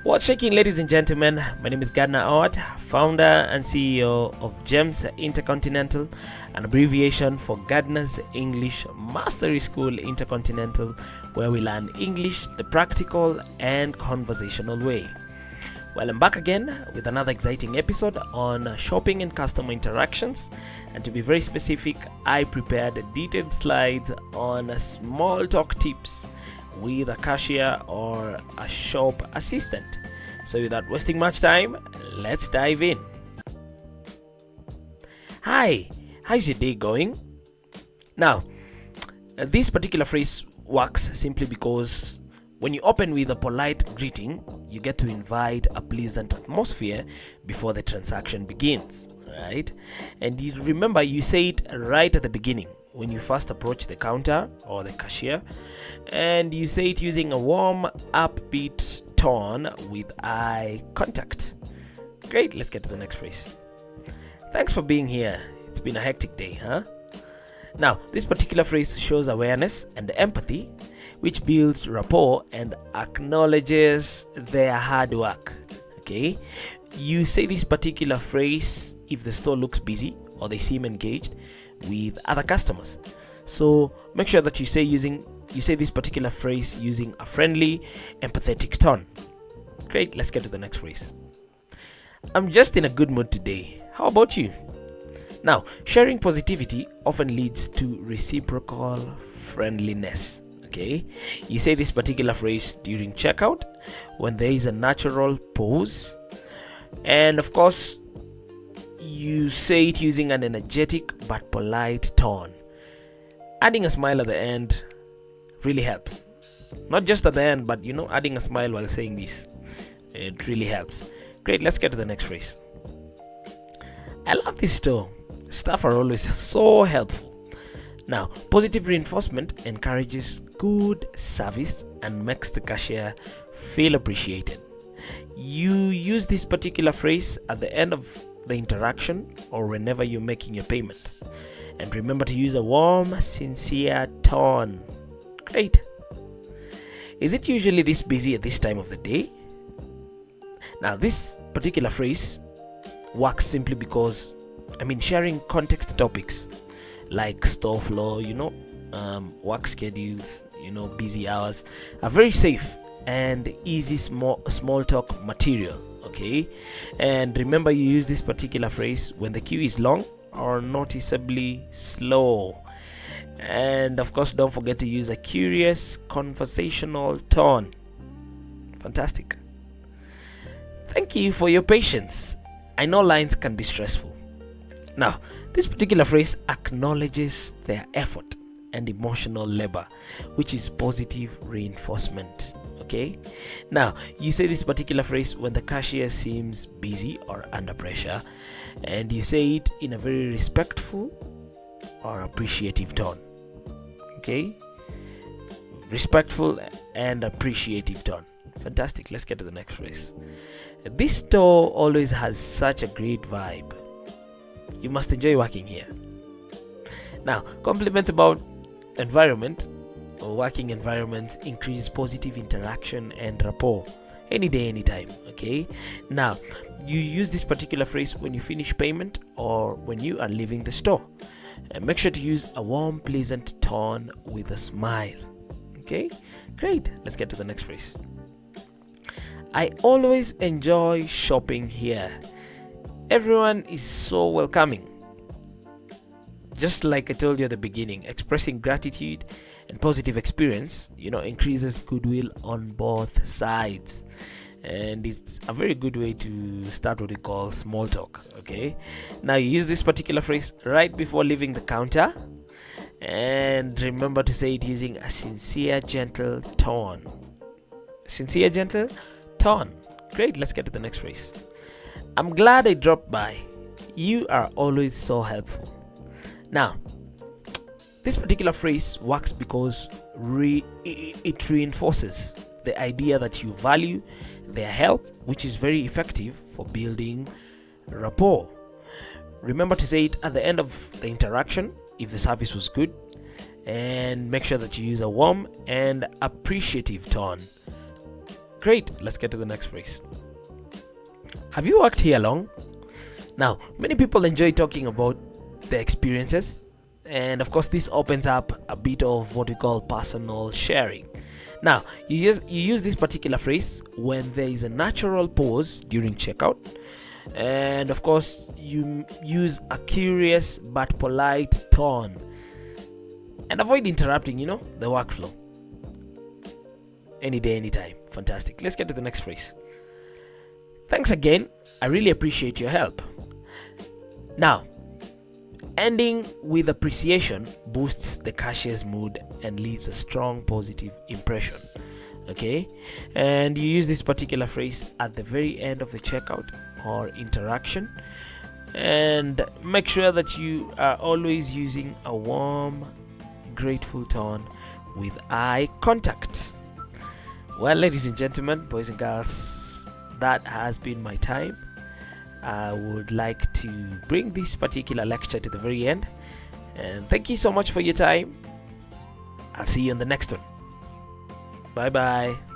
What's shaking, ladies and gentlemen? My name is Gardner Oat, founder and CEO of GEMS Intercontinental, an abbreviation for Gardner's English Mastery School Intercontinental, where we learn English the practical and conversational way. Well, I'm back again with another exciting episode on shopping and customer interactions. And to be very specific, I prepared detailed slides on small talk tips with a cashier or a shop assistant. So without wasting much time, let's dive in. Hi, how's your day going? Now, this particular phrase works simply because when you open with a polite greeting, you get to invite a pleasant atmosphere before the transaction begins, right? And you remember, you say it right at the beginning when you first approach the counter or the cashier, and you say it using a warm, upbeat tone with eye contact. Great, let's get to the next phrase. Thanks for being here. It's been a hectic day, huh? Now, this particular phrase shows awareness and empathy, which builds rapport and acknowledges their hard work. Okay, you say this particular phrase if the store looks busy or they seem engaged with other customers. So make sure that you say this particular phrase using a friendly, empathetic tone. Great, let's get to the next phrase. I'm just in a good mood today. How about you? Now, sharing positivity often leads to reciprocal friendliness. Okay, you say this particular phrase during checkout when there is a natural pause, and of course you say it using an energetic but polite tone. Adding a smile at the end really helps. Not just at the end, but adding a smile while saying this, it really helps. Great, let's get to the next phrase. I love this store. Staff are always so helpful. Now, positive reinforcement encourages good service and makes the cashier feel appreciated. You use this particular phrase at the end of the interaction or whenever you're making your payment. And remember to use a warm, sincere tone. Great. Is it usually this busy at this time of the day? Now, this particular phrase works simply because, sharing context topics like store floor, work schedules, busy hours are very safe and easy small talk material. Okay, and remember, you use this particular phrase when the queue is long or noticeably slow. And of course, don't forget to use a curious conversational tone. Fantastic. Thank you for your patience. I know lines can be stressful. Now, this particular phrase acknowledges their effort and emotional labor, which is positive reinforcement. Okay, now you say this particular phrase when the cashier seems busy or under pressure, and you say it in a very respectful or appreciative tone. Okay, respectful and appreciative tone. Fantastic. Let's get to the next phrase. This store always has such a great vibe. You must enjoy working here. Now, compliments about environment or working environments increase positive interaction and rapport any day, anytime. Okay, now you use this particular phrase when you finish payment or when you are leaving the store, and make sure to use a warm, pleasant tone with a smile. Okay, great, let's get to the next phrase. I always enjoy shopping here. Everyone is so welcoming. Just like I told you at the beginning, expressing gratitude and positive experience, increases goodwill on both sides. And it's a very good way to start what we call small talk. Okay, now you use this particular phrase right before leaving the counter, and remember to say it using a sincere, gentle tone. Sincere, gentle tone. Great, let's get to the next phrase. I'm glad I dropped by. You are always so helpful. Now, this particular phrase works because it reinforces the idea that you value their help, which is very effective for building rapport. Remember to say it at the end of the interaction if the service was good, and make sure that you use a warm and appreciative tone. Great, let's get to the next phrase. Have you worked here long? Now, many people enjoy talking about their experiences, and of course this opens up a bit of what we call personal sharing. Now, you use this particular phrase when there is a natural pause during checkout, and of course you use a curious but polite tone and avoid interrupting the workflow. Any day, anytime. Fantastic. Let's get to the next phrase. Thanks again, I really appreciate your help. Now, ending with appreciation boosts the cashier's mood and leaves a strong positive impression. Okay, and you use this particular phrase at the very end of the checkout or interaction, and make sure that you are always using a warm, grateful tone with eye contact. Well, ladies and gentlemen, boys and girls, that has been my time. I would like to bring this particular lecture to the very end, and thank you so much for your time. I'll see you on the next one. Bye bye.